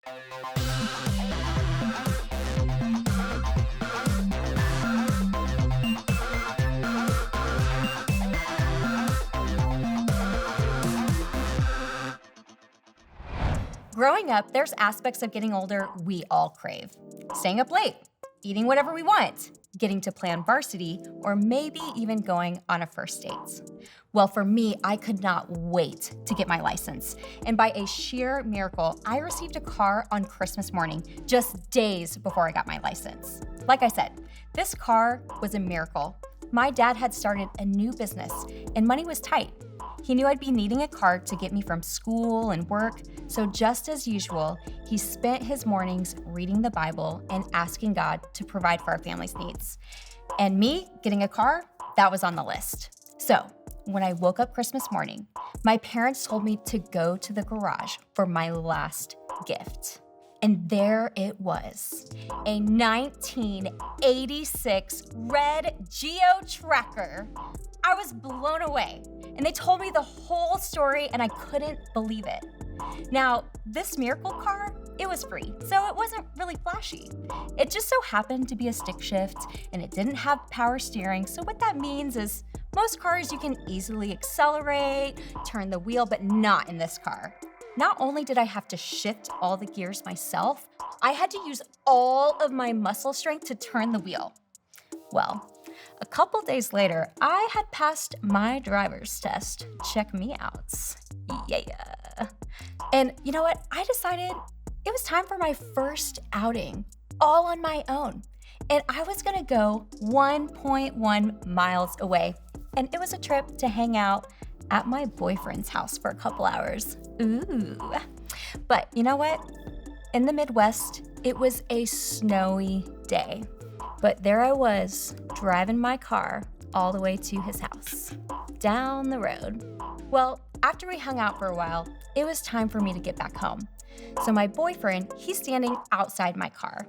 Growing up, there's aspects of getting older we all crave. Staying up late, eating whatever we want, getting to plan varsity, or maybe even going on a first date. Well, for me, I could not wait to get my license. And by a sheer miracle, I received a car on Christmas morning, just days before I got my license. Like I said, this car was a miracle. My dad had started a new business, and money was tight. He knew I'd be needing a car to get me from school and work, so just as usual, he spent his mornings reading the Bible and asking God to provide for our family's needs. And me getting a car, that was on the list. So when I woke up Christmas morning, my parents told me to go to the garage for my last gift. And there it was, a 1986 red Geo Tracker. I was blown away, and they told me the whole story, and I couldn't believe it. Now, this miracle car, it was free, so it wasn't really flashy. It just so happened to be a stick shift, and it didn't have power steering, so what that means is most cars you can easily accelerate, turn the wheel, but not in this car. Not only did I have to shift all the gears myself, I had to use all of my muscle strength to turn the wheel. Well, a couple days later, I had passed my driver's test. Check me out. Yeah. And you know what? I decided it was time for my first outing, all on my own. And I was gonna go 1.1 miles away. And it was a trip to hang out at my boyfriend's house for a couple hours. Ooh. But you know what? In the Midwest, it was a snowy day. But there I was, driving my car all the way to his house, down the road. Well, after we hung out for a while, it was time for me to get back home. So my boyfriend, he's standing outside my car.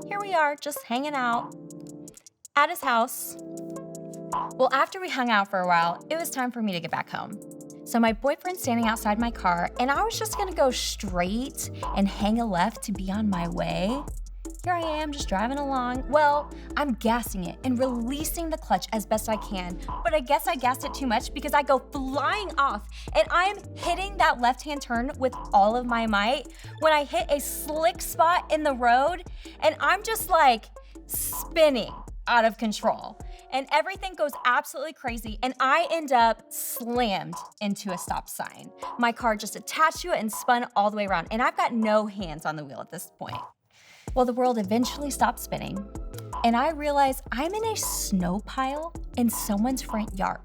Here we are, just hanging out at his house. Well, after we hung out for a while, it was time for me to get back home. So my boyfriend's standing outside my car, and I was just gonna go straight and hang a left to be on my way. Here I am, just driving along. Well, I'm gassing it and releasing the clutch as best I can, but I guess I gassed it too much because I go flying off, and I'm hitting that left-hand turn with all of my might when I hit a slick spot in the road, and I'm just like spinning out of control. And everything goes absolutely crazy, and I end up slammed into a stop sign. My car just attached to it and spun all the way around, and I've got no hands on the wheel at this point. Well, the world eventually stopped spinning, and I realized I'm in a snow pile in someone's front yard.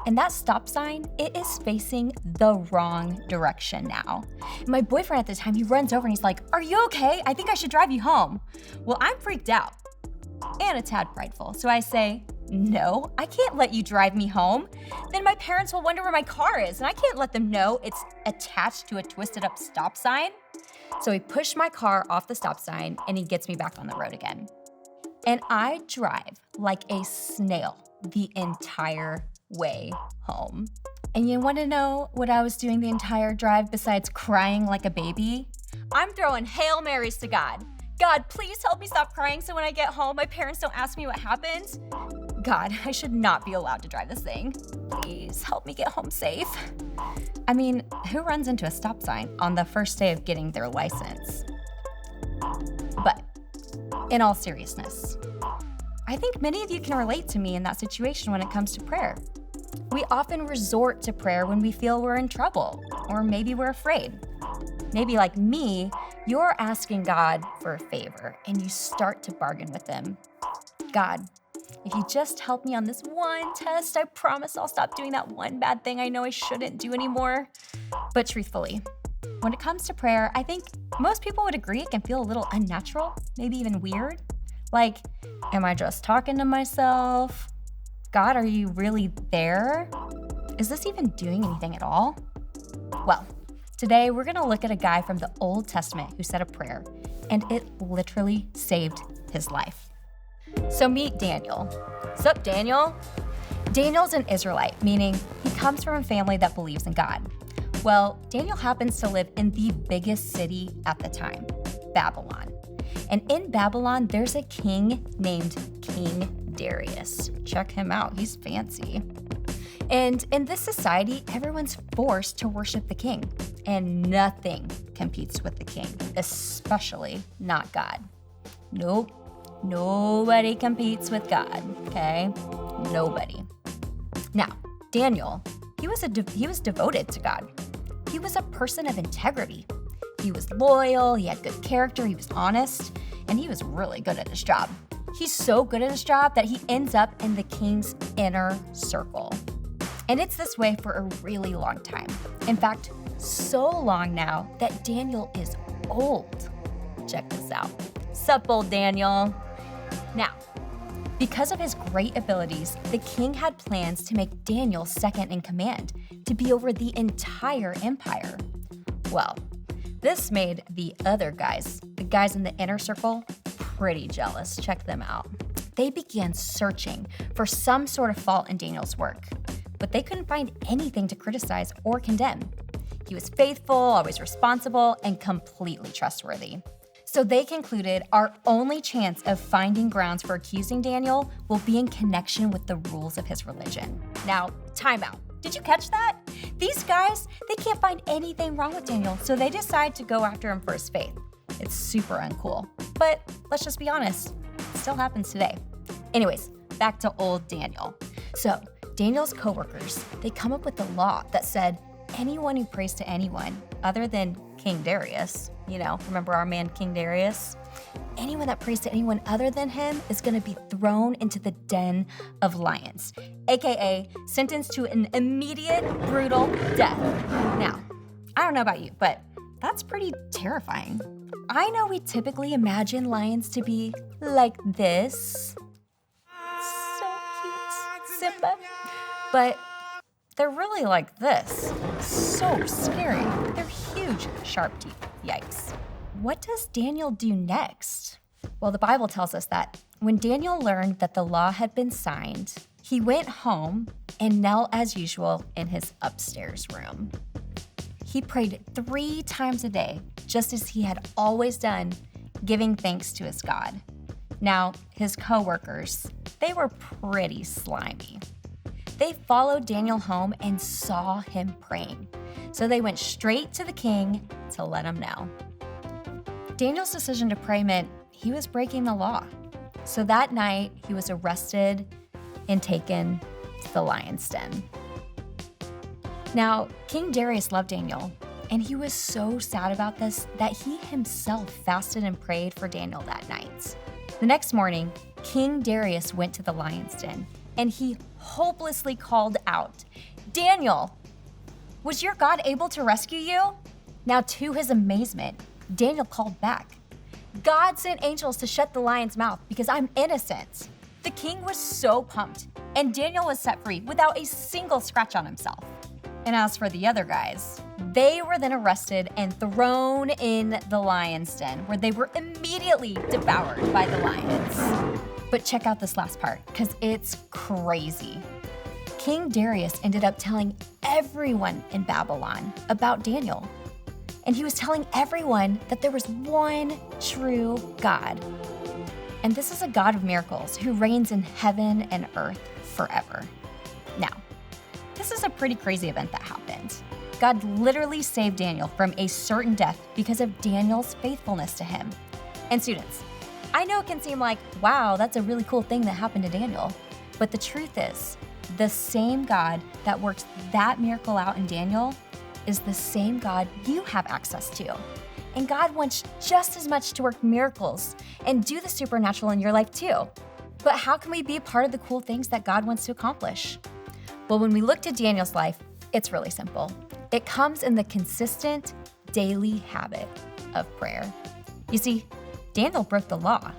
And that stop sign, it is facing the wrong direction now. My boyfriend at the time, he runs over and he's like, "Are you okay? I think I should drive you home." Well, I'm freaked out and a tad prideful, so I say, "No, I can't let you drive me home. Then my parents will wonder where my car is, and I can't let them know it's attached to a twisted up stop sign." So he pushed my car off the stop sign, and he gets me back on the road again. And I drive like a snail the entire way home. And you want to know what I was doing the entire drive besides crying like a baby? I'm throwing Hail Marys to God. God, please help me stop crying so when I get home, my parents don't ask me what happened. God, I should not be allowed to drive this thing. Please help me get home safe. I mean, who runs into a stop sign on the first day of getting their license? But in all seriousness, I think many of you can relate to me in that situation when it comes to prayer. We often resort to prayer when we feel we're in trouble, or maybe we're afraid. Maybe like me, you're asking God for a favor and you start to bargain with him. God, if you just help me on this one test, I promise I'll stop doing that one bad thing I know I shouldn't do anymore. But truthfully, when it comes to prayer, I think most people would agree it can feel a little unnatural, maybe even weird. Like, am I just talking to myself? God, are you really there? Is this even doing anything at all? Well, today we're gonna look at a guy from the Old Testament who said a prayer, and it literally saved his life. So meet Daniel. Sup, Daniel? Daniel's an Israelite, meaning he comes from a family that believes in God. Well, Daniel happens to live in the biggest city at the time. Babylon. And in Babylon, there's a king named King Darius. Check him out, he's fancy. And in this society, everyone's forced to worship the king, and nothing competes with the king, especially not God. Nope, nobody competes with God, okay? Nobody. Now, Daniel, he was devoted to God. He was a person of integrity. He was loyal, he had good character, he was honest, and he was really good at his job. He's so good at his job that he ends up in the king's inner circle. And it's this way for a really long time. In fact, so long now that Daniel is old. Check this out. Sup, old Daniel? Now, because of his great abilities, the king had plans to make Daniel second in command, to be over the entire empire. Well, this made the other guys, the guys in the inner circle, pretty jealous. Check them out. They began searching for some sort of fault in Daniel's work, but they couldn't find anything to criticize or condemn. He was faithful, always responsible, and completely trustworthy. So they concluded our only chance of finding grounds for accusing Daniel will be in connection with the rules of his religion. Now, time out. Did you catch that? These guys, they can't find anything wrong with Daniel, so they decide to go after him for his faith. It's super uncool. But let's just be honest, it still happens today. Anyways, back to old Daniel. So Daniel's coworkers, they come up with a law that said anyone who prays to anyone other than King Darius, remember our man King Darius? Anyone that prays to anyone other than him is gonna be thrown into the den of lions, AKA sentenced to an immediate, brutal death. Now, I don't know about you, but that's pretty terrifying. I know we typically imagine lions to be like this. So cute, Simba. But they're really like this. So scary. They're huge, sharp teeth. Yikes. What does Daniel do next? Well, the Bible tells us that when Daniel learned that the law had been signed, he went home and knelt as usual in his upstairs room. He prayed 3 times a day, just as he had always done, giving thanks to his God. Now, his coworkers, they were pretty slimy. They followed Daniel home and saw him praying. So they went straight to the king to let him know. Daniel's decision to pray meant he was breaking the law. So that night, he was arrested and taken to the lion's den. Now, King Darius loved Daniel, and he was so sad about this that he himself fasted and prayed for Daniel that night. The next morning, King Darius went to the lion's den, and he hopelessly called out, "Daniel, was your God able to rescue you?" Now, to his amazement, Daniel called back, "God sent angels to shut the lion's mouth because I'm innocent." The king was so pumped, and Daniel was set free without a single scratch on himself. And as for the other guys, they were then arrested and thrown in the lion's den, where they were immediately devoured by the lions. But check out this last part, because it's crazy. King Darius ended up telling everyone in Babylon about Daniel. And he was telling everyone that there was one true God. And this is a God of miracles who reigns in heaven and earth forever. Now, this is a pretty crazy event that happened. God literally saved Daniel from a certain death because of Daniel's faithfulness to him. And students, I know it can seem like, wow, that's a really cool thing that happened to Daniel. But the truth is, the same God that worked that miracle out in Daniel is the same God you have access to. And God wants just as much to work miracles and do the supernatural in your life too. But how can we be a part of the cool things that God wants to accomplish? Well, when we looked at Daniel's life, it's really simple. It comes in the consistent daily habit of prayer. You see, Daniel broke the law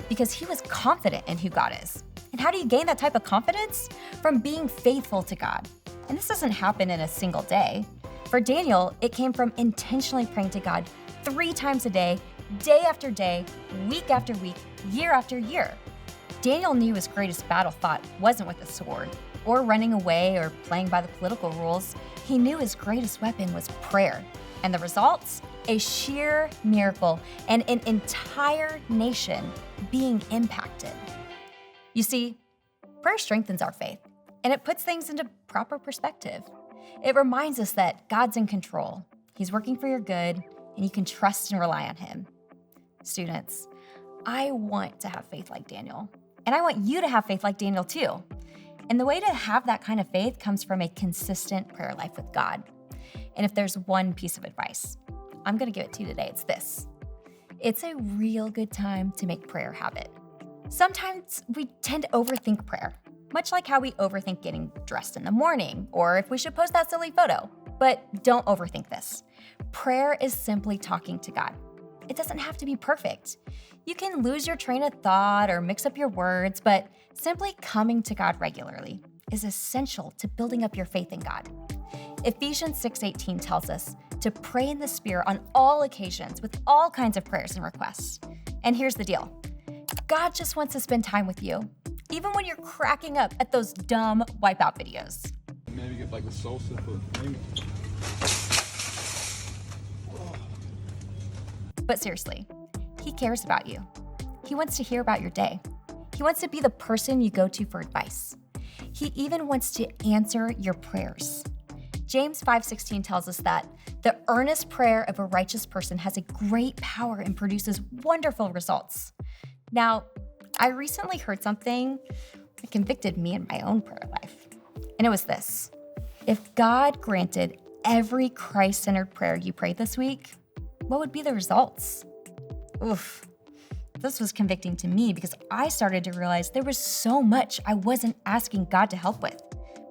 because he was confident in who God is. And how do you gain that type of confidence? From being faithful to God. And this doesn't happen in a single day. For Daniel, it came from intentionally praying to God 3 times a day after day, week after week, year after year. Daniel knew his greatest battle fought wasn't with a sword or running away or playing by the political rules. He knew his greatest weapon was prayer. And the results? a sheer miracle, and an entire nation being impacted. You see, prayer strengthens our faith, and it puts things into proper perspective. It reminds us that God's in control, He's working for your good, and you can trust and rely on Him. Students, I want to have faith like Daniel, and I want you to have faith like Daniel too. And the way to have that kind of faith comes from a consistent prayer life with God. And if there's one piece of advice, I'm going to give it to you today. It's this. It's a real good time to make prayer a habit. Sometimes we tend to overthink prayer, much like how we overthink getting dressed in the morning or if we should post that silly photo. But don't overthink this. Prayer is simply talking to God. It doesn't have to be perfect. You can lose your train of thought or mix up your words, but simply coming to God regularly is essential to building up your faith in God. Ephesians 6:18 tells us to pray in the Spirit on all occasions with all kinds of prayers and requests. And here's the deal. God just wants to spend time with you, even when you're cracking up at those dumb wipeout videos. Maybe get like a salsa for maybe. But seriously, He cares about you. He wants to hear about your day. He wants to be the person you go to for advice. He even wants to answer your prayers. James 5:16 tells us that the earnest prayer of a righteous person has a great power and produces wonderful results. Now, I recently heard something that convicted me in my own prayer life. And it was this. If God granted every Christ-centered prayer you prayed this week, what would be the results? Oof. This was convicting to me because I started to realize there was so much I wasn't asking God to help with.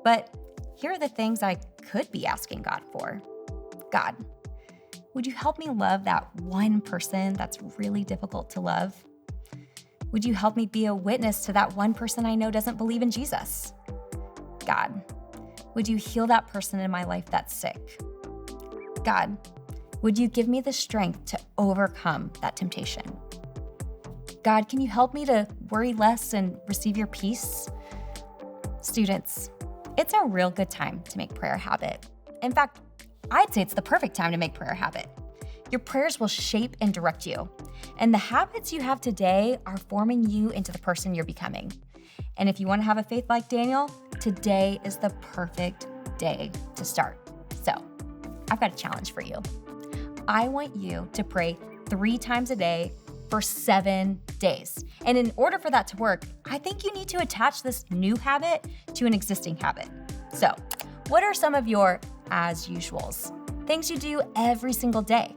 But here are the things I could be asking God for. God, would you help me love that one person that's really difficult to love? Would you help me be a witness to that one person I know doesn't believe in Jesus? God, would you heal that person in my life that's sick? God, would you give me the strength to overcome that temptation? God, can you help me to worry less and receive your peace? Students, it's a real good time to make prayer a habit. In fact, I'd say it's the perfect time to make prayer a habit. Your prayers will shape and direct you. And the habits you have today are forming you into the person you're becoming. And if you want to have a faith like Daniel, today is the perfect day to start. So, I've got a challenge for you. I want you to pray 3 times a day for 7 days. And in order for that to work, I think you need to attach this new habit to an existing habit. So, what are some of your as usuals? Things you do every single day.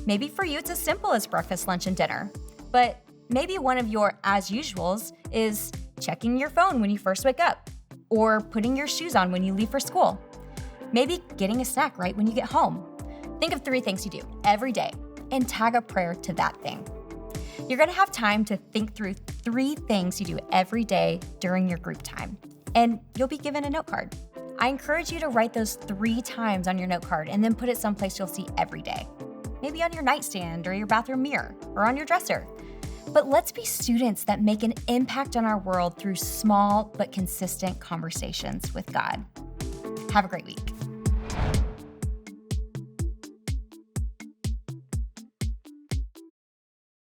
Maybe for you, it's as simple as breakfast, lunch, and dinner. But maybe one of your as usuals is checking your phone when you first wake up, or putting your shoes on when you leave for school. Maybe getting a snack right when you get home. Think of 3 things you do every day and tag a prayer to that thing. You're gonna have time to think through 3 things you do every day during your group time, and you'll be given a note card. I encourage you to write those 3 times on your note card and then put it someplace you'll see every day. Maybe on your nightstand or your bathroom mirror or on your dresser. But let's be students that make an impact on our world through small but consistent conversations with God. Have a great week.